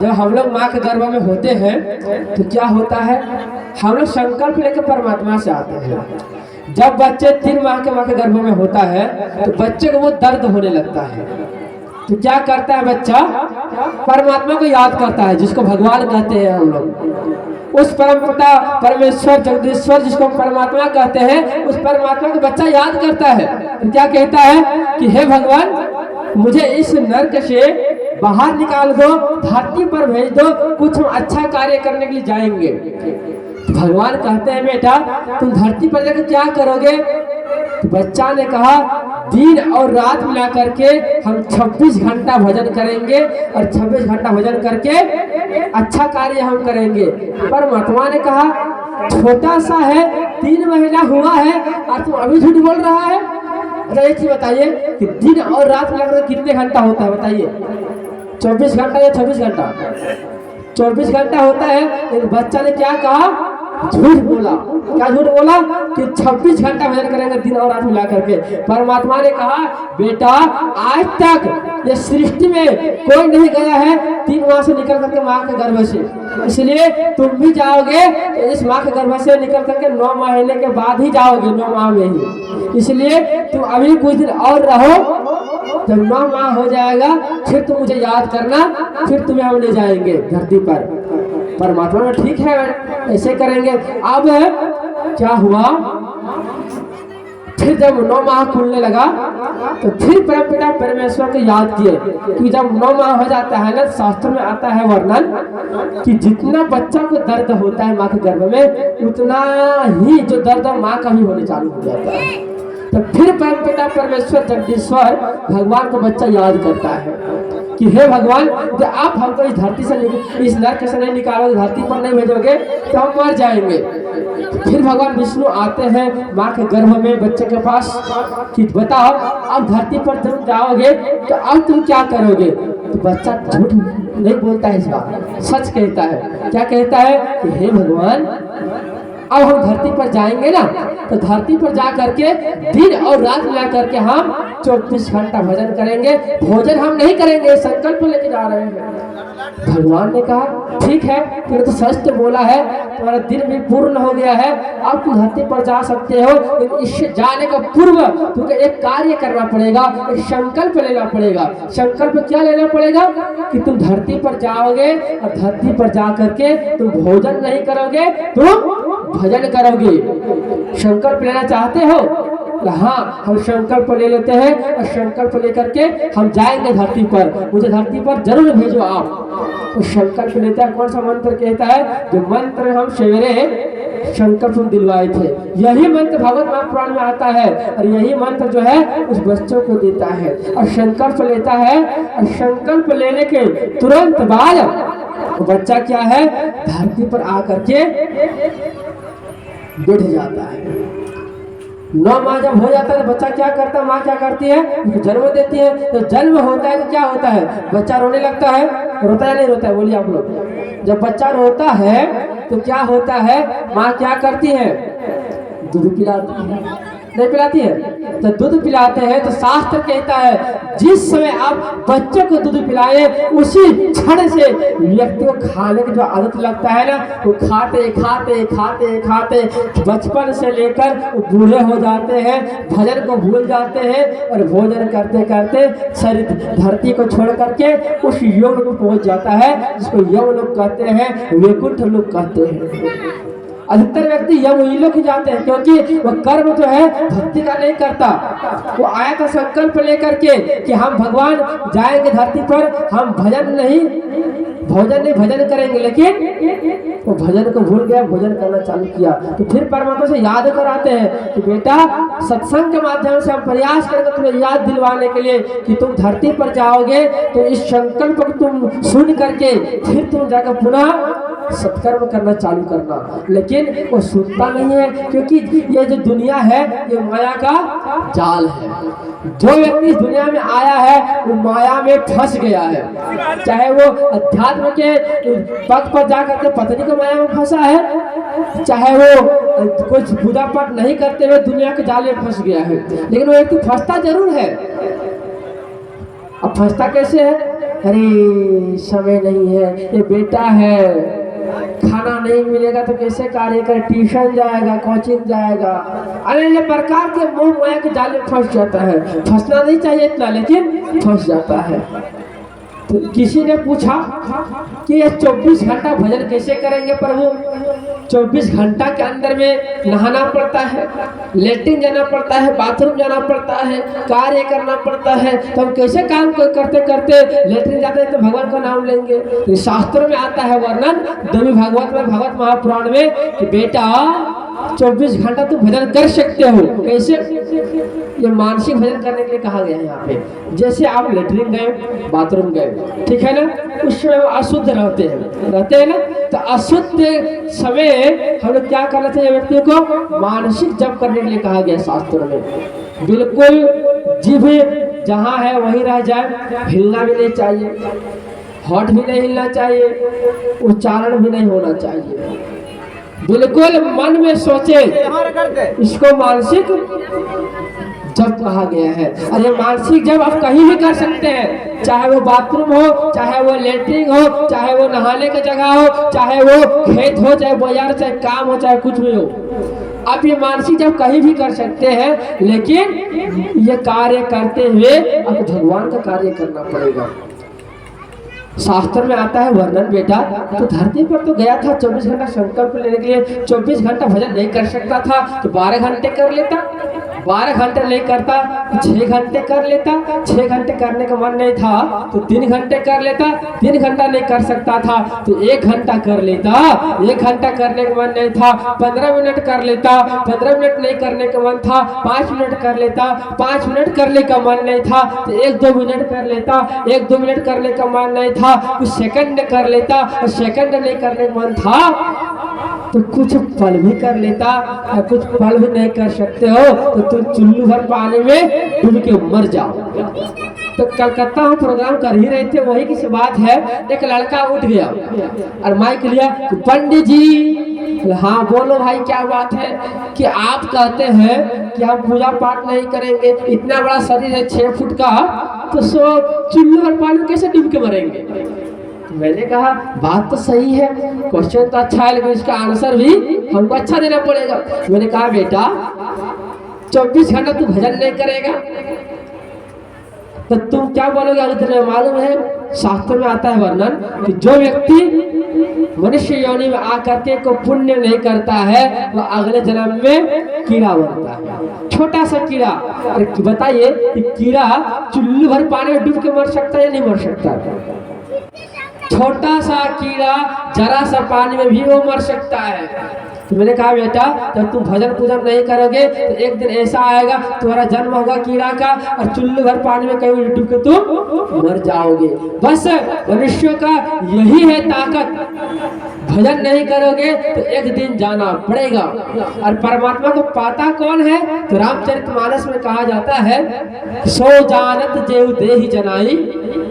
जब हम लोग माँ के गर्भ में होते हैं तो क्या होता है, हम लोग संकल्प लेकर परमात्मा से आते हैं। जब बच्चे 3 माह के माँ के गर्भ में होता है तो बच्चे को वो दर्द होने लगता है, तो क्या करता है बच्चा, परमात्मा को याद करता है, जिसको भगवान कहते हैं हम लोग। उस परम पिता परमेश्वर जगदीश्वर जिसको परमात्मा कहते हैं, उस परमात्मा को बच्चा याद करता है। तो क्या कहता है कि हे भगवान, मुझे इस नर्क से बाहर निकाल दो, धरती पर भेज दो, कुछ हम अच्छा कार्य करने के लिए जाएंगे। भगवान कहते हैं बेटा तुम धरती पर जाकर क्या करोगे। तो बच्चा ने कहा दिन और रात मिला करके हम 26 घंटा भजन करेंगे और 26 घंटा भजन करके अच्छा कार्य हम करेंगे। परमात्मा ने कहा छोटा सा है, 3 महीना हुआ है और तुम अभी झूठ बोल रहा है। अच्छा एक चीज बताइए कि दिन और रात मिलाकर कितने घंटा होता है बताइए, 24 घंटा या 26 घंटा? 24 घंटा होता है। लेकिन बच्चा ने क्या कहा, झूठ बोला। क्या झूठ बोला कि 26 घंटा भजन करेंगे दिन और रात मिला करके। परमात्मा ने कहा बेटा आज तक ये सृष्टि में कोई नहीं गया है 3 माह से निकल करके माँ के गर्भ से, इसलिए तुम भी जाओगे तो इस माँ के गर्भ से निकल करके 9 महीने के बाद ही जाओगे, 9 माह में ही। इसलिए तुम अभी कुछ दिन और रहो, जब 9 माह हो जाएगा फिर तुम मुझे याद करना, फिर तुम्हें हम ले जाएंगे धरती पर। परमात्मा ने ठीक है ऐसे करेंगे। अब क्या हुआ, फिर जब 9 माह खुलने लगा तो फिर परमपिता परमेश्वर को याद किए कि जब 9 माह हो जाता है ना, शास्त्र में आता है वर्णन कि जितना बच्चा को दर्द होता है माँ के गर्भ में, उतना ही जो दर्द माँ का भी होने चालू हो जाता है। तो फिर परमपिता परमेश्वर जगदीश्वर भगवान को बच्चा याद करता है कि हे भगवान जब आप हमको इस धरती से इस नरक से नहीं निकालोगे, धरती पर नहीं भेजोगे तो हम मर जाएंगे। फिर भगवान विष्णु आते हैं माँ के गर्भ में बच्चे के पास कि बताओ अब धरती पर तुम जाओगे तो अब तुम क्या करोगे। तो बच्चा झूठ नहीं बोलता है, सच कहता है। क्या कहता है कि हे भगवान अब हम धरती पर जाएंगे ना, तो धरती पर जा करके दिन और रात मिला करके हम 24 घंटा भजन करेंगे, भोजन हम नहीं करेंगे, संकल्प लेके जा रहे हैं। भगवान ने कहा ठीक है, तुमने तो सच तो बोला है, तुम्हारा दिन भी पूर्ण हो गया है, अब तुम धरती पर जा सकते हो। लेकिन इससे जाने का पूर्व तुमको एक कार्य करना पड़ेगा, एक संकल्प लेना पड़ेगा। संकल्प क्या लेना पड़ेगा कि तुम धरती पर जाओगे और धरती पर जा करके तुम भोजन नहीं करोगे, तुम भजन करोगे। संकल्प लेना चाहते हो? हाँ, हम संकल्प ले लेते हैं और संकल्प लेकर के हम जाएंगे धरती पर, मुझे धरती पर जरूर भेजो आप। तो संकल्प लेता है, कौन सा मंत्र कहता है, जो मंत्र हम सवेरे संकल्प दिलवाए थे, यही मंत्र भगवत महापुराण में आता है और यही मंत्र जो है उस बच्चों को देता है और संकल्प लेता है। और संकल्प लेने के तुरंत बाद बच्चा क्या है, धरती पर आकर के बैठ जाता है। 9 माह जब हो जाता है तो बच्चा क्या करता है, माँ क्या करती है, जन्म देती है। तो जन्म होता है तो क्या होता है, बच्चा रोने लगता है। रोता है नहीं रोता है, बोलिए आप लोग। जब बच्चा रोता है तो क्या होता है, माँ क्या करती है, दूध पिलाती है, नहीं पिलाती है। तो दूध पिलाते हैं तो शास्त्र कहता है जिस समय आप बच्चे को दूध पिलाए उसी क्षण से व्यक्ति को खाने की जो आदत लगता है ना, वो खाते खाते खाते खाते बचपन से लेकर बूढ़े हो जाते हैं, भजन को भूल जाते हैं और भोजन करते करते शरीर धरती को छोड़ करके उस योग को पहुंच जाता है, जिसको यम लोग कहते हैं, वैकुंठ लोग कहते हैं। अधिकतर व्यक्ति यम लोग ही जाते हैं क्योंकि वो कर्म जो है भक्ति का नहीं करता। वो आया था संकल्प लेकर के कि हम भगवान जाएंगे धरती पर, हम भजन नहीं भजन करेंगे, लेकिन वो भजन को भूल गया, भोजन करना चालू किया। तो फिर परमात्मा से याद कराते हैं कि बेटा सत्संग के माध्यम से हम प्रयास करेंगे तुम्हें याद दिलवाने के लिए कि तुम धरती पर जाओगे तो इस संकल्प को तुम सुन करके फिर तुम जाकर पुनः सत्कर्म करना चालू करना। लेकिन वो सुनता नहीं है क्योंकि ये जो दुनिया है ये माया का जाल है। जो व्यक्ति इस दुनिया में आया है वो माया में फंस गया है, चाहे वो अध्यात्म के पथ पर जाकर के पत्नी को माया में फंसा है, चाहे वो कुछ पूजा पाठ नहीं करते हुए दुनिया के जाल में फंस गया है। लेकिन वो व्यक्ति फंसता जरूर है। अब फंसता कैसे है, अरे समय नहीं है, ये बेटा है, खाना नहीं मिलेगा तो कैसे कार्य करे, ट्यूशन जाएगा, कोचिंग जाएगा। अरे ये प्रकार के मोह माया के जाल में फंस जाता है। फंसना नहीं चाहिए इतना, लेकिन फंस जाता है। तो किसी ने पूछा कि ये 24 घंटा भजन कैसे करेंगे प्रभु? 24 घंटा के अंदर में नहाना पड़ता है, लेटरिन जाना पड़ता है, बाथरूम जाना पड़ता है, कार्य करना पड़ता है, तो हम कैसे काम करते करते लेटरिन जाते हैं तो भगवान का नाम लेंगे? तो शास्त्रों में आता है वर्णन, देवी भागवत में, भगवत महापुराण में, कि बेटा 24 घंटा तुम भजन कर सकते हो। कैसे? ये मानसिक भजन करने के लिए कहा गया है यहाँ पे। जैसे आप लेटरिन गए, बाथरूम गए, ठीक है ना, उस समय अशुद्ध रहते हैं ना, तो अशुद्ध समय हम लोग क्या करना चाहिए? व्यक्ति को मानसिक जप करने के लिए कहा गया शास्त्रों में। बिल्कुल जीभ जहाँ है वहीं रह जाए, हिलना भी नहीं चाहिए, होठ भी नहीं हिलना चाहिए, उच्चारण भी नहीं होना चाहिए, बिल्कुल मन में सोचे। इसको मानसिक जब कहा गया है। और ये मानसिक जब आप कहीं भी कर सकते हैं, चाहे वो बाथरूम हो, चाहे वो लेटरिन हो, चाहे वो नहाने की जगह हो, चाहे वो खेत हो, चाहे बाजार, चाहे काम हो, चाहे कुछ भी हो, आप ये मानसिक जब कहीं भी कर सकते हैं। लेकिन ये कार्य करते हुए आपको भगवान का कार्य करना पड़ेगा। शास्त्र में आता है वर्णन, बेटा तो धरती पर तो गया था 24 घंटा संकल्प लेने के लिए, 24 घंटा भजन नहीं कर सकता था तो 12 घंटे कर लेता, 12 घंटे नहीं करता तो 6 घंटे कर लेता, 6 घंटे करने का मन नहीं था तो 3 घंटे कर लेता, 3 घंटा नहीं कर सकता था तो 1 घंटा कर लेता, 1 घंटा करने का मन नहीं था 15 मिनट कर लेता, 15 मिनट नहीं करने का मन था 5 मिनट कर लेता, 5 मिनट करने का मन नहीं था तो 1-2 मिनट कर लेता, 1-2 मिनट करने का मन नहीं था कुछ सेकंड कर लेता, और सेकंड नहीं करने का मन था तो कुछ पल भी कर लेता, और कुछ पल भी नहीं कर सकते हो तो तुम चुल्लू भर पानी में डूब के मर जाओ। तो कलकत्ता हम प्रोग्राम कर ही रहे थे, वही की बात है, एक लड़का उठ गया और माइक लिया, पंडित जी। हाँ बोलो भाई क्या बात है? कि आप कहते हैं कि हम पूजा पाठ नहीं करेंगे, इतना बड़ा शरीर है 6 फुट का, तो चुल्लू भर पानी कैसे डूब के मरेंगे? मैंने कहा बात तो सही है, क्वेश्चन तो अच्छा है, लेकिन इसका आंसर भी हमको अच्छा देना पड़ेगा। मैंने कहा बेटा 24 घंटा तू भजन नहीं करेगा तो तुम क्या बोलोगे? अगर तुम्हें मालूम है शास्त्र में आता है वर्णन कि जो व्यक्ति मनुष्य योनि में आकर के को पुण्य नहीं करता है वह अगले जन्म में कीड़ा बनता है, छोटा सा कीड़ा। अरे बताइए कि कीड़ा चुल्लू भर पानी में डूब के मर सकता है या नहीं मर सकता? छोटा सा कीड़ा जरा सा पानी में भी वो मर सकता है। तो मैंने कहा बेटा जब तुम भजन पूजन नहीं करोगे तो एक दिन ऐसा आएगा तुम्हारा जन्म होगा कीड़ा का और चुल्लू भर पानी में कहीं डूब के तुम मर जाओगे। बस मनुष्यों का यही है ताकत, भजन नहीं करोगे तो एक दिन जाना पड़ेगा। और परमात्मा को पाता कौन है? तो रामचरितमानस में कहा जाता है, सो जानत जेऊ देहि जनाई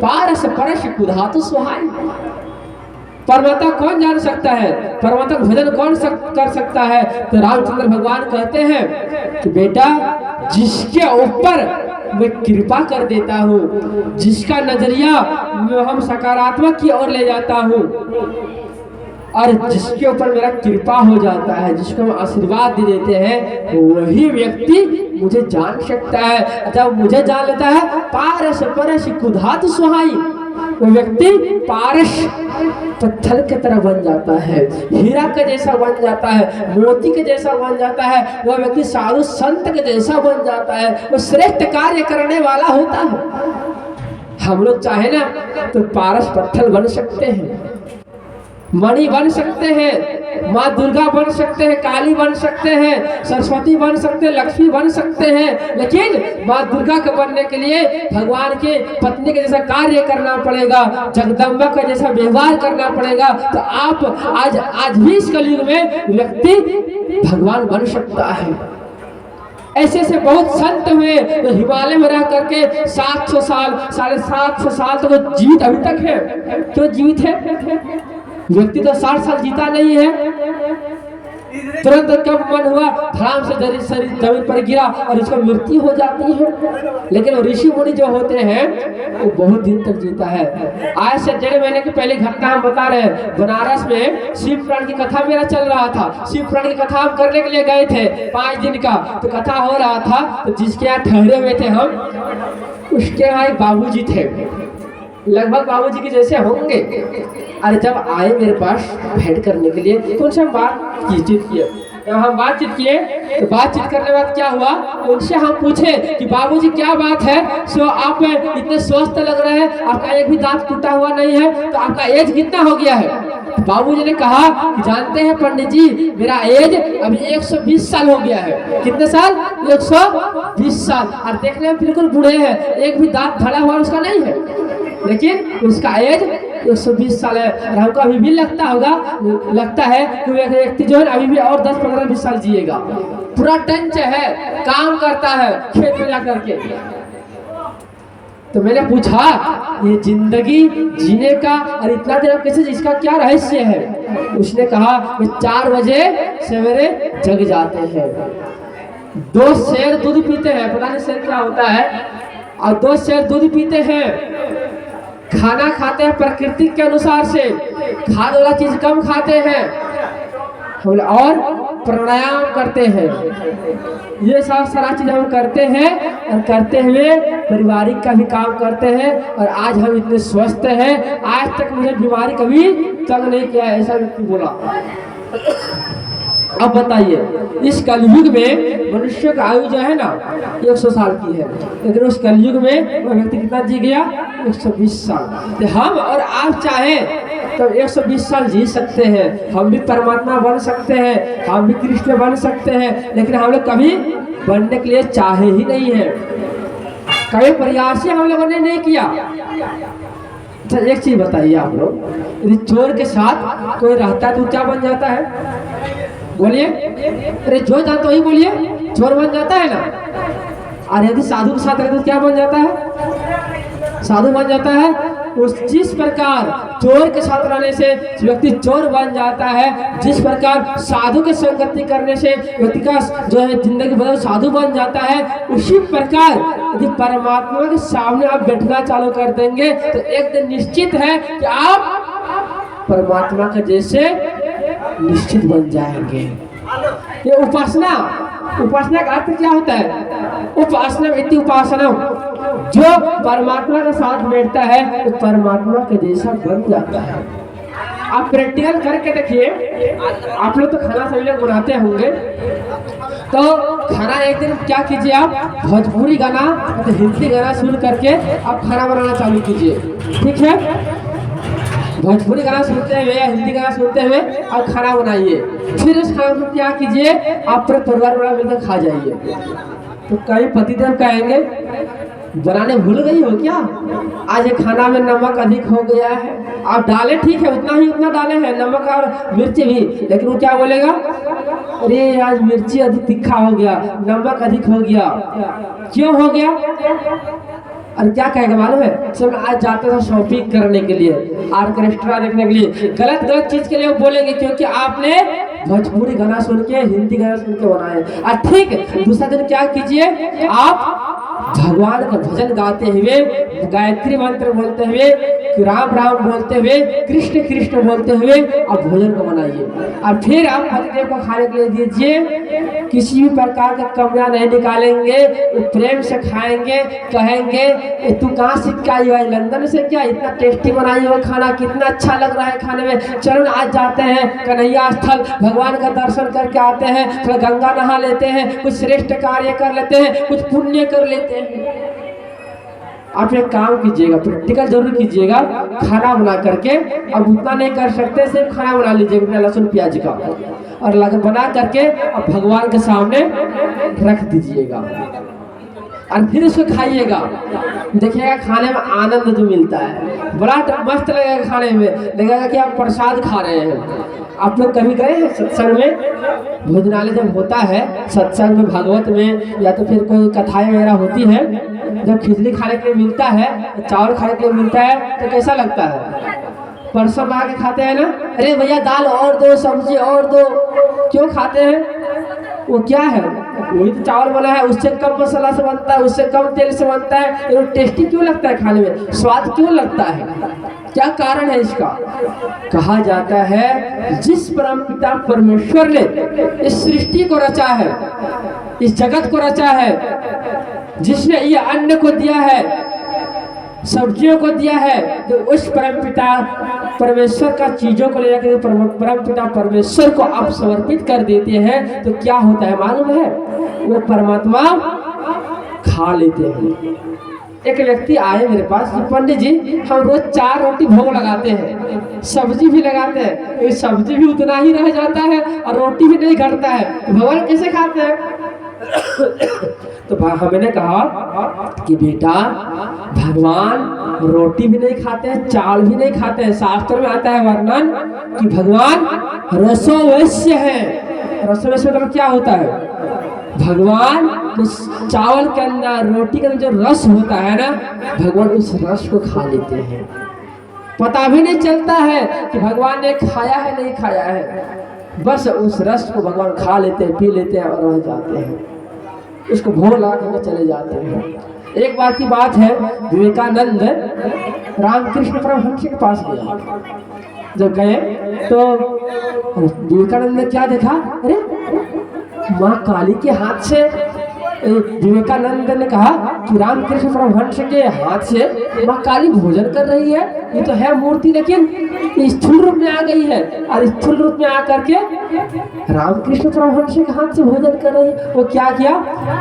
पारस परस कुधातु सुहाई। परमात्मा कौन जान सकता है? परमात्मा भजन कौन कर सकता है? तो रामचंद्र भगवान कहते हैं कि बेटा जिसके ऊपर मैं कृपा कर देता हूँ, जिसका नजरिया हम सकारात्मक की ओर ले जाता हूँ और जिसके ऊपर मेरा कृपा हो जाता है, जिसको हम आशीर्वाद दे देते हैं, वही व्यक्ति मुझे जान सकता है। जब मुझे जान लेता है पारस परस कुधातु सुहाई, वो व्यक्ति पारस पत्थर की तरह बन जाता है, हीरा के जैसा बन जाता है, मोती के जैसा बन जाता है, वह व्यक्ति साधु संत के जैसा बन जाता है, वो श्रेष्ठ कार्य करने वाला होता है। हम लोग चाहे ना तो पारस पत्थर बन सकते हैं, मणि बन सकते हैं, माँ दुर्गा बन सकते हैं, काली बन सकते हैं, सरस्वती बन सकते हैं, लक्ष्मी बन सकते हैं, लेकिन माँ दुर्गा के बनने के लिए भगवान के पत्नी के जैसा कार्य करना पड़ेगा, जगदम्बा का जैसा व्यवहार करना पड़ेगा। तो आप आज भी इस कलयुग में व्यक्ति भगवान बन सकता है। ऐसे से बहुत संत हुए तो हिमालय में रह करके 700 साल 750 साल तक तो जीवित अभी तक है। क्यों जीवित है? व्यक्ति तो 60 साल जीता नहीं है, तुरंत कब मन हुआ धड़ाम से शरीर जमीन पर गिरा और इसका मृत्यु हो जाती है। लेकिन ऋषि मुनि जो होते हैं वो बहुत दिन तक जीता है। आज से 1.5 महीने की पहले घटना हम बता रहे हैं। बनारस में शिव पुराण की कथा मेरा चल रहा था। शिव पुराण की कथा हम करने के लिए गए थे 5 दिन का, तो कथा हो रहा था। तो जिसके यहाँ ठहरे हुए थे हम, उसके यहाँ एक बाबूजी थे, लगभग बाबूजी के जैसे होंगे। अरे जब आए मेरे पास भेंट करने के लिए तो उनसे हम बातचीत किए। जब हम बातचीत किए तो बातचीत करने के बाद क्या हुआ, उनसे हम पूछे कि बाबूजी क्या बात है, सो आप इतने स्वस्थ लग रहे हैं, आपका एक भी दांत टूटा हुआ नहीं है, तो आपका एज कितना हो गया है। बाबूजी ने कहा कि जानते हैं पंडित जी, मेरा एज अभी 120 साल हो गया है। कितने साल? 120 साल। और देखने में बिल्कुल बूढ़े हैं, एक भी दांत धड़ा हुआ उसका नहीं है, लेकिन उसका एज 120 साल है। और हमको अभी भी लगता है कि एक व्यक्ति जो है अभी भी और 10, 15, 20 साल जिएगा। पूरा टंच है, काम करता है खेत में जाकर के। तो मैंने पूछा ये जिंदगी जीने का और इतना देर कैसे, इसका क्या रहस्य है। उसने कहा वे 4 बजे सवेरे जग जाते हैं, 2 सेर दूध पीते हैं, पता नहीं सेर क्या होता है, और 2 सेर दूध पीते हैं, खाना खाते हैं प्रकृति के अनुसार से, खाद वाला चीज कम खाते हैं, और प्राणायाम करते हैं। ये सब सारा चीज हम करते हैं, और करते हुए पारिवारिक का भी काम करते हैं। और आज हम इतने स्वस्थ हैं, आज तक मुझे बीमारी कभी तंग नहीं किया है, ऐसा व्यक्ति बोला। अब बताइए इस कलयुग में मनुष्य का आयु जो है ना 100 साल की है, लेकिन उस कलयुग में वो व्यक्ति कितना जी गया? 120 साल। तो हम और आप चाहे तो 120 साल जी सकते हैं, हम भी परमात्मा बन सकते हैं, हम भी कृष्ण बन सकते हैं, लेकिन हम लोग कभी बनने के लिए चाहे ही नहीं है, कभी प्रयास ही हम लोगों ने नहीं किया। अच्छा एक चीज बताइए आप लोग, यदि चोर के साथ कोई रहता है तो क्या बन जाता है? बोलिए, अरे जो जानते वही बोलिए, चोर बन जाता है ना। और यदि साधु के साथ रहता तो क्या बन जाता है? साधु बन जाता है। उस जिस प्रकार चोर के साथ रहने से व्यक्ति चोर बन जाता है, जिस प्रकार साधु के संगति करने से व्यक्ति का जो है जिंदगी बदल साधु बन जाता है, उसी प्रकार यदि परमात्मा के सामने आप बैठना चालू कर देंगे तो एक दिन निश्चित है कि आप परमात्मा के जैसे निश्चित बन जाएंगे। ये उपासना का अर्थ क्या होता है? उपासना इति उपासना, जो परमात्मा के साथ बैठता है तो परमात्मा के जैसा बन जाता है। आप प्रैक्टिकल करके देखिए। आप लोग तो खाना सभी लोग बनाते होंगे, तो खाना एक दिन क्या कीजिए, आप भोजपुरी गाना तो हिंदी गाना सुन करके आप खाना बनाना चालू कीजिए, ठीक है। भोजपुरी गाना सुनते हुए या हिंदी गाना सुनते हुए आप खाना बनाइए, फिर उस खाना को क्या कीजिए, आप पूरे परिवार वाला मिलकर खा जाइए। तो कई पतिदेव कहेंगे बनाने भूल गई हो क्या, आज ये खाना में नमक अधिक हो गया है। आप डाले ठीक है, उतना डाले हैं नमक और मिर्ची भी, लेकिन वो क्या बोलेगा, अरे आज मिर्ची अधिक तीखा हो गया, नमक अधिक हो गया। क्यों हो गया? और क्या कहेगा मालूम है? सब आज जाते थे शॉपिंग करने के लिए, ऑर्केस्ट्रा देखने के लिए, गलत चीज के लिए वो बोलेंगे, क्योंकि आपने भोजपुरी गाना सुन के, हिंदी गाना सुन के बनाए। और ठीक दूसरा दिन क्या कीजिए, आप भगवान का भजन गाते हुए, गायत्री मंत्र बोलते हुए, राम राम बोलते हुए, कृष्ण कृष्ण बोलते हुए आप भोजन को बनाइए। और फिर आप पतिदेव को खाने के लिए दीजिए। किसी भी प्रकार का कमियां नहीं निकालेंगे, वो प्रेम से खाएंगे, कहेंगे तू कहाँ सीख के आई है? लंदन से क्या? इतना टेस्टी बनाई हो खाना, कितना अच्छा लग रहा है खाने में। चलो आज जाते हैं कन्हैया स्थल, भगवान का दर्शन करके आते हैं, थोड़ा गंगा नहा लेते हैं, कुछ श्रेष्ठ कार्य कर लेते हैं, कुछ पुण्य कर लेते हैं। आप एक काम कीजिएगा, प्रैक्टिकल जरूर कीजिएगा, खाना बना करके। अब उतना नहीं कर सकते, सिर्फ खाना बना लीजिएगा बिना लहसुन प्याज का, और बना करके अब भगवान के सामने रख दीजिएगा, और फिर उसको खाइएगा। देखिएगा खाने में आनंद जो मिलता है, बड़ा मस्त लगेगा खाने में, लगेगा कि आप प्रसाद खा रहे हैं। आप लोग कभी गए हैं सत्संग में? भोजनालय जब होता है सत्संग में, भागवत में, या तो फिर कोई कथाएं वगैरह होती है, जब खिचड़ी खाने के लिए मिलता है, चावल खाने के लिए मिलता है, तो कैसा लगता है? परसों ला के खाते हैं ना, अरे भैया दाल और दो, सब्जी और दो, क्यों खाते हैं? वो क्या है, वही तो चावल बना है, उससे कम मसाला से बनता है, उससे कम तेल से बनता है, तो टेस्टी क्यों लगता है खाने में, स्वाद क्यों लगता है? क्या कारण है इसका? कहा जाता है जिस परमपिता परमेश्वर ने इस सृष्टि को रचा है, इस जगत को रचा है, जिसने ये अन्न को दिया है, सब्जियों को दिया है, तो उस परमपिता परमेश्वर का चीजों को ले जाकर परमपिता परमेश्वर को आप समर्पित कर देते हैं, तो क्या होता है मालूम है? वो परमात्मा खा लेते हैं। एक व्यक्ति आए मेरे पास कि पंडित जी हम रोज 4 रोटी भोग लगाते हैं, सब्जी भी लगाते हैं, ये सब्जी भी उतना ही रह जाता है और रोटी भी नहीं घटता है, भगवान कैसे खाते हैं? तो हमने कहा कि बेटा भगवान रोटी भी नहीं खाते हैं, चावल भी नहीं खाते हैं। शास्त्र में आता है वर्णन कि भगवान रसोवैश्य है। रसोवैश्य मतलब क्या होता है? भगवान उस चावल के अंदर, रोटी के अंदर जो रस होता है ना, भगवान उस रस को खा लेते हैं। पता भी नहीं चलता है कि भगवान ने खाया है नहीं खाया है, बस उस रस को भगवान खा लेते हैं, पी लेते हैं और रह जाते हैं, उसको भोग लगा के चले जाते हैं। एक बार की बात है, विवेकानंद रामकृष्ण परमहंस के पास गया। जब गए तो विवेकानंद ने क्या देखा, अरे माँ काली के हाथ से, विवेकानंद ने कहा कि रामकृष्ण परमहंस के हाथ से माँ काली भोजन कर रही है, ये तो है मूर्ति लेकिन स्थूल रूप में आ गई है, और स्थूल रूप में आकर के रामकृष्ण परमहंस के हाथ से भोजन कर रही है। वो क्या किया,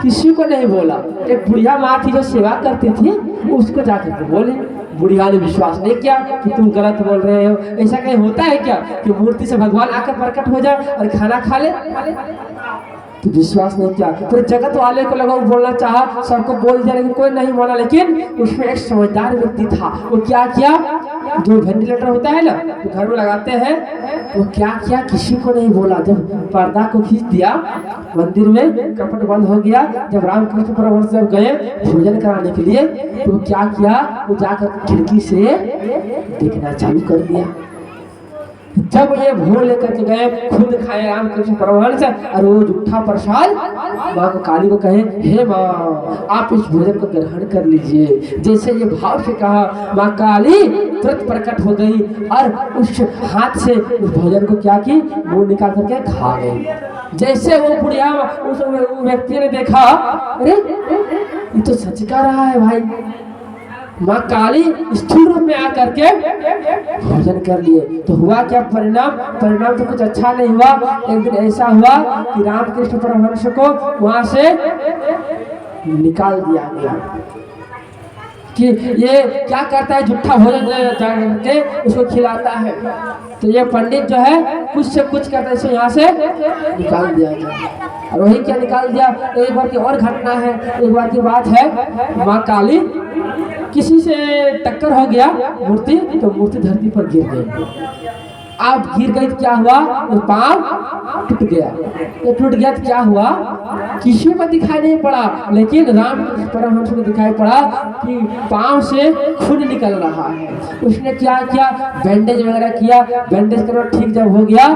किसी को नहीं बोला। एक बुढ़िया माँ थी जो सेवा करती थी, उसको जाकर के बोले। बुढ़िया ने विश्वास नहीं किया कि तुम गलत बोल रहे हो। ऐसा कहीं होता है क्या कि मूर्ति से भगवान आकर प्रकट हो जाए और खाना खा ले? तो विश्वास नहीं किया। फिर जगत वाले को लगा, वो बोलना चाहा, सबको बोल दिया, लेकिन कोई नहीं माना। लेकिन उसमें एक समझदार व्यक्ति था। वो क्या किया, जो वेंटिलेटर होता है ना, जो घर में लगाते हैं, वो क्या किया, किसी को नहीं बोला। जब पर्दा को खींच दिया, मंदिर में कपट बंद हो गया। जब रामकृष्ण परमहंस जब गए भोजन कराने के लिए, तो क्या किया, वो जाकर खिड़की से देखना चालू कर दिया। जब ये भोग लेकर के गए, खुद खाए रामकृष्ण परमहंस, और वो जूठा प्रसाद माँ को काली को कहे, हे माँ आप इस भोजन को ग्रहण कर लीजिए। जैसे ये भाव से कहा, माँ काली तुरंत प्रकट हो गई और उस हाथ से उस भोजन को क्या की, मुंह निकाल करके खा गई। जैसे वो बुढ़िया उस व्यक्ति ने देखा, अरे ये तो सच कह रहा है भाई, माँ काली स्थूल रूप में आकर के भोजन कर लिए। तो हुआ क्या परिणाम? परिणाम तो कुछ अच्छा नहीं हुआ। एक दिन ऐसा हुआ कि रामकृष्ण परमहंस को वहां से निकाल दिया गया कि ये क्या करता है, झूठा भोजन करके उसको खिलाता है। तो ये पंडित जो है कुछ से कुछ करता है, इसे यहाँ से निकाल दिया गया। और वही क्या निकाल दिया। एक बार की और घटना है, एक बार की बात है, माँ काली किसी से टक्कर हो गया मूर्ति, तो मूर्ति धरती पर गिर गई। आप गिर गई तो क्या हुआ, वो पाँव टूट गया। ये टूट गया तो क्या हुआ, किसी को दिखाई नहीं पड़ा, लेकिन रामकृष्ण परमहंस को दिखाई पड़ा कि पाँव से खून निकल रहा है। उसने क्या किया, बैंडेज वगैरह किया। बैंडेज करो, ठीक जब हो गया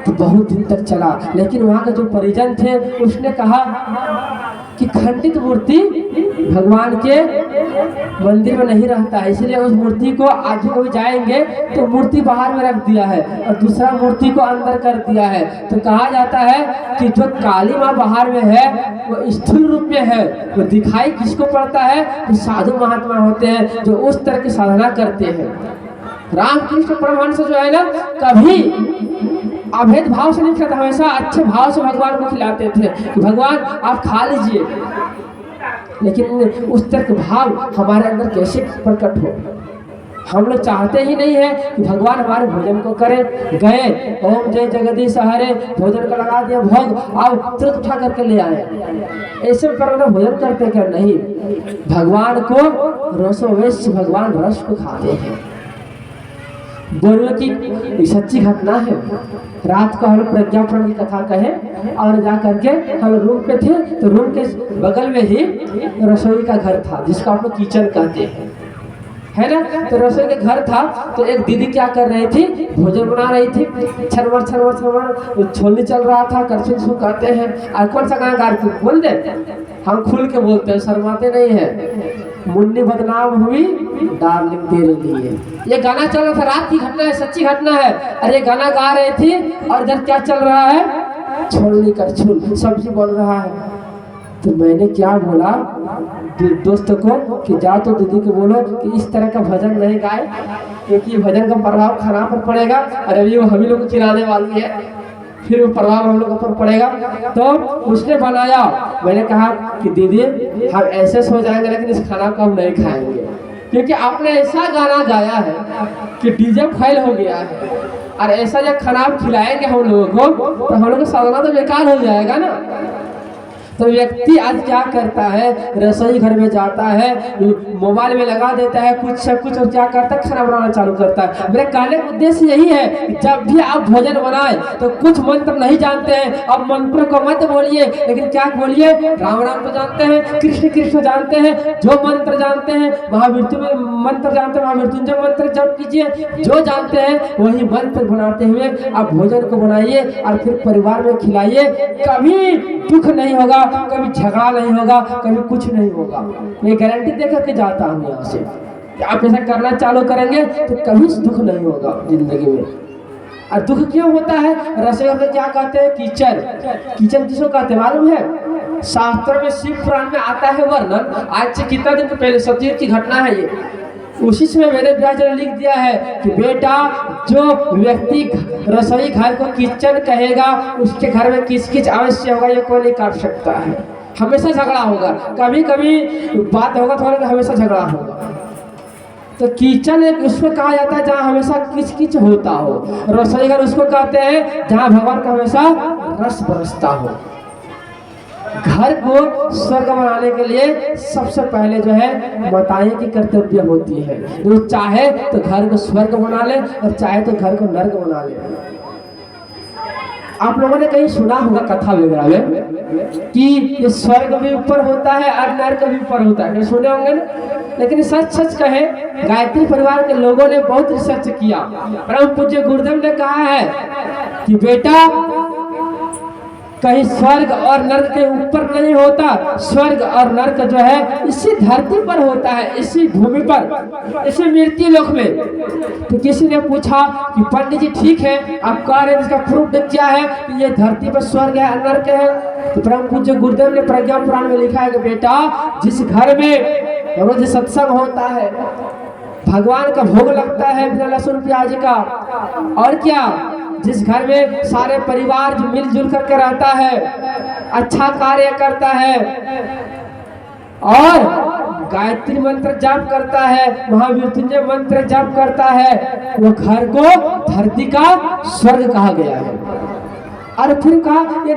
तो बहुत दिन तक चला। लेकिन वहाँ के जो परिजन थे, उसने कहा कि खंडित मूर्ति भगवान के मंदिर में नहीं रहता है, इसलिए उस मूर्ति को आज कभी जाएंगे तो मूर्ति बाहर में रख दिया है और दूसरा मूर्ति को अंदर कर दिया है। तो कहा जाता है कि जो काली माँ बाहर में है वो स्थूल रूप में है। वो दिखाई किसको पड़ता है, तो साधु महात्मा होते हैं जो उस तरह की साधना करते हैं। रामकृष्ण परमहंस जो है ना, कभी अभेद भाव से नहीं खाते, हमेशा अच्छे भाव से भगवान को खिलाते थे कि भगवान आप खा लीजिए। लेकिन उस तरह के भाव हमारे अंदर कैसे प्रकट हो? हम लोग चाहते ही नहीं है कि भगवान हमारे भोजन को करें। गए, ओम जय जगदीश हरे, भोजन को लगा दिया भोग, आओ तुरंत उठा करके ले आए। ऐसे पर भोजन करते क्या? नहीं, भगवान को रसोवैश्य, भगवान रस को खाते हैं। बोलो कि सच्ची घटना है। रात को हम लोग प्रज्ञापन की कथा कहे और जा करके हम रूम पे थे, तो रूम के बगल में ही रसोई का घर था, जिसको आप लोग किचन कहते हैं। है ना। तो रसोई के घर था, तो एक दीदी क्या कर रही थी, भोजन बना रही थी, छरवर छरवर छरवर छोलनी चल रहा था, करछुल जिसको कहते हैं। और कौन सा गाना गा रही थी बोल दे, हम खुल के बोलते हैं, शर्माते नहीं है। मुन्नी बदनाम हुई डार्लिंग तेरे लिए, ये गाना चल रहा था, रात की घटना है, सच्ची घटना है। और ये गाना गा रही थी और इधर क्या चल रहा है, छोलनी करछुल सब्जी बन रहा है। तो मैंने क्या बोला दोस्त को कि जा तो दीदी को बोलो कि इस तरह का भजन नहीं गाए, क्योंकि भजन का प्रभाव खाना पर पड़ेगा और अभी वो हम ही लोग को चिल्लाने वाली है, फिर वो प्रभाव हम लोगों पर पड़ेगा। तो उसने बनाया, मैंने कहा कि दीदी हम ऐसे सो जाएंगे लेकिन इस खाना को हम नहीं खाएंगे, क्योंकि आपने ऐसा गाना गाया है कि डीजे फेल हो गया है। और ऐसा जब खाना आप खिलाएंगे हम लोगों को तो हम लोग का साधना तो बेकार हो जाएगा ना। तो व्यक्ति आज क्या करता है, रसोई घर में जाता है, मोबाइल में लगा देता है कुछ से कुछ और क्या करता है, खाना बनाना चालू करता है। मेरे कहने का उद्देश्य यही है कि जब भी आप भोजन बनाए तो कुछ मंत्र नहीं जानते हैं, अब मंत्र को मत बोलिए, लेकिन क्या बोलिए, राम राम तो जानते हैं, कृष्ण कृष्ण जानते हैं, जो मंत्र जानते हैं, महामृत्यु मंत्र जानते हैं, महामृत्युंजय मंत्र जप कीजिए, जो जानते हैं वही मंत्र बनाते हुए आप भोजन को बनाइए और फिर परिवार में खिलाइए। कभी दुख नहीं होगा, कभी झगड़ा नहीं होगा, कभी कुछ नहीं होगा। मैं गारंटी देकर के जाता हूँ यहाँ से, आप ऐसा करना चालू करेंगे तो कभी दुख नहीं होगा जिंदगी में। और दुख क्यों होता है, रसोई में क्या कहते हैं, कीचड़, कीचड़ किसको कहते हैं मालूम है, शास्त्र में शिव पुराण में आता है वर्णन। आज से कितना दिन पहले सतयुग की घटना है ये, उसी में मेरे व्यास ने लिख दिया है कि बेटा जो व्यक्ति रसोई घर को किचन कहेगा उसके घर में किस किस अवश्य होगा, ये कोई नहीं काट सकता है। हमेशा झगड़ा होगा, कभी कभी बात होगा थोड़ा, तो हमेशा झगड़ा होगा। तो किचन एक उसको कहा जाता है जहाँ हमेशा किच किच होता हो, रसोई घर उसको कहते हैं जहाँ भगवान का हमेशा रस बरसता हो। घर को स्वर्ग बनाने के लिए सबसे पहले जो है माताएं की कर्तव्य होती है, जो चाहे तो घर को स्वर्ग बना ले और चाहे तो घर को नर्क बना ले। आप लोगों ने कहीं सुना होगा कथा वगैरह में कि ये स्वर्ग भी ऊपर होता है और नर्क भी ऊपर होता है, सुने होंगे ना। लेकिन सच सच कहे, गायत्री परिवार के लोगों ने बहुत रिसर्च किया। परम पूज्य गुरुदेव ने कहा है कि बेटा कहीं स्वर्ग और नर्क के ऊपर नहीं होता, स्वर्ग और नर्क जो है इसी धरती पर होता है, इसी भूमि पर, इसी मृत्यु लोक में। तो किसी ने पूछा कि पंडित जी ठीक है आप कह रहे हैं, इसका प्रूफ क्या है कि ये धरती पर स्वर्ग है नर्क है। तो परम पूज्य गुरुदेव ने प्रज्ञा पुराण में लिखा है कि बेटा जिस घर में रोज सत्संग होता है, भगवान का भोग लगता है बिना लहसुन प्याज का, और क्या जिस घर में सारे परिवार जो मिलजुल करके रहता है, अच्छा कार्य करता है और गायत्री मंत्र जाप करता है, महामृत्युंजय मंत्र जाप करता है, वो घर को धरती का स्वर्ग कहा गया है। और फिर कहा ये